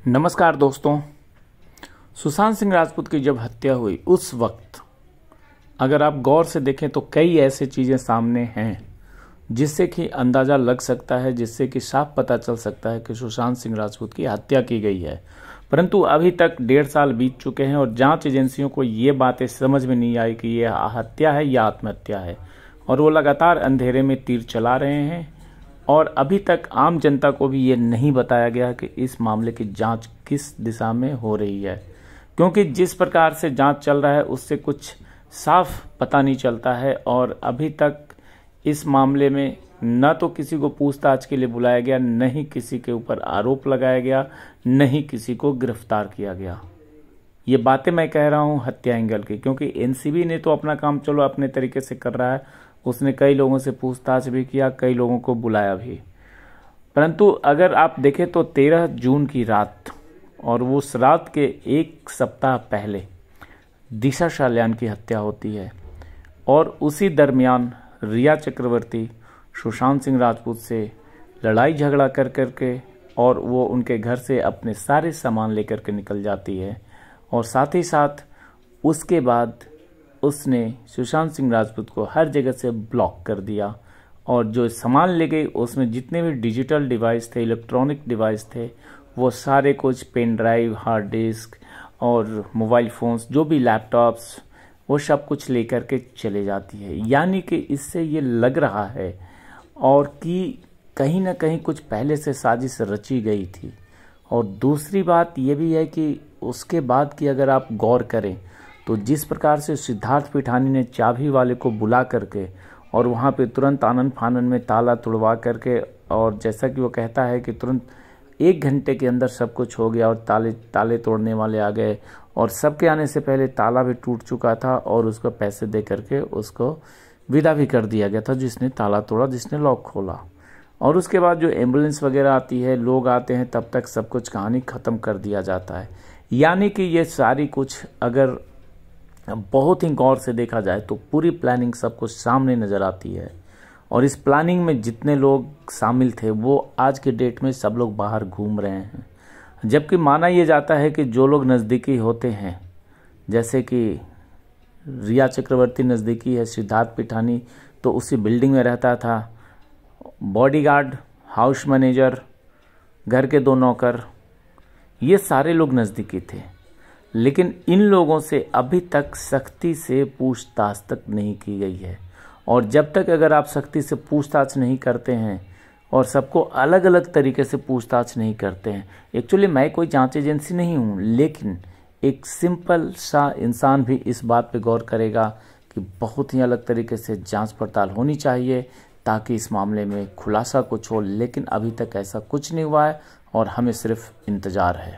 नमस्कार दोस्तों। सुशांत सिंह राजपूत की जब हत्या हुई उस वक्त अगर आप गौर से देखें तो कई ऐसी चीज़ें सामने हैं जिससे कि अंदाज़ा लग सकता है, जिससे कि साफ पता चल सकता है कि सुशांत सिंह राजपूत की हत्या की गई है। परंतु अभी तक 1.5 साल बीत चुके हैं और जांच एजेंसियों को ये बातें समझ में नहीं आई कि ये हत्या है या आत्महत्या है, और वो लगातार अंधेरे में तीर चला रहे हैं। और अभी तक आम जनता को भी ये नहीं बताया गया कि इस मामले की जांच किस दिशा में हो रही है, क्योंकि जिस प्रकार से जांच चल रहा है उससे कुछ साफ पता नहीं चलता है। और अभी तक इस मामले में न तो किसी को पूछताछ के लिए बुलाया गया, न ही किसी के ऊपर आरोप लगाया गया, न ही किसी को गिरफ्तार किया गया। ये बातें मैं कह रहा हूं हत्या एंगल की, क्योंकि एनसीबी ने तो अपना काम चलो अपने तरीके से कर रहा है। उसने कई लोगों से पूछताछ भी किया, कई लोगों को बुलाया भी। परंतु अगर आप देखें तो 13 जून की रात और वो उस रात के एक सप्ताह पहले दिशा साल्यान की हत्या होती है। और उसी दरमियान रिया चक्रवर्ती सुशांत सिंह राजपूत से लड़ाई झगड़ा कर करके और वो उनके घर से अपने सारे सामान लेकर के निकल जाती है। और साथ ही साथ उसके बाद उसने सुशांत सिंह राजपूत को हर जगह से ब्लॉक कर दिया। और जो सामान ले गई उसमें जितने भी डिजिटल डिवाइस थे, इलेक्ट्रॉनिक डिवाइस थे, वो सारे कुछ पेन ड्राइव, हार्ड डिस्क और मोबाइल फ़ोन्स, जो भी लैपटॉप्स, वो सब कुछ लेकर के चले जाती है। यानी कि इससे ये लग रहा है और कि कहीं ना कहीं कुछ पहले से साजिश रची गई थी। और दूसरी बात ये भी है कि उसके बाद की अगर आप गौर करें तो जिस प्रकार से सिद्धार्थ पिठानी ने चाबी वाले को बुला करके और वहाँ पे तुरंत आनन फानन में ताला तुड़वा करके, और जैसा कि वो कहता है कि तुरंत 1 घंटे के अंदर सब कुछ हो गया और ताले तोड़ने वाले आ गए, और सबके आने से पहले ताला भी टूट चुका था और उसको पैसे दे करके उसको विदा भी कर दिया गया था, जिसने ताला तोड़ा, जिसने लॉक खोला। और उसके बाद जो एम्बुलेंस वगैरह आती है, लोग आते हैं, तब तक सब कुछ कहानी ख़त्म कर दिया जाता है। यानी कि ये सारी कुछ अगर बहुत ही गौर से देखा जाए तो पूरी प्लानिंग सब कुछ सामने नज़र आती है। और इस प्लानिंग में जितने लोग शामिल थे वो आज के डेट में सब लोग बाहर घूम रहे हैं। जबकि माना यह जाता है कि जो लोग नज़दीकी होते हैं, जैसे कि रिया चक्रवर्ती नज़दीकी है, सिद्धार्थ पिठानी तो उसी बिल्डिंग में रहता था, बॉडीगार्ड, हाउस मैनेजर, घर के 2 नौकर, ये सारे लोग नज़दीकी थे। लेकिन इन लोगों से अभी तक सख्ती से पूछताछ तक नहीं की गई है। और जब तक अगर आप सख्ती से पूछताछ नहीं करते हैं और सबको अलग अलग तरीके से पूछताछ नहीं करते हैं, एक्चुअली मैं कोई जांच एजेंसी नहीं हूं, लेकिन एक सिंपल सा इंसान भी इस बात पे गौर करेगा कि बहुत ही अलग तरीके से जांच पड़ताल होनी चाहिए ताकि इस मामले में खुलासा कुछ हो। लेकिन अभी तक ऐसा कुछ नहीं हुआ है और हमें सिर्फ इंतज़ार है।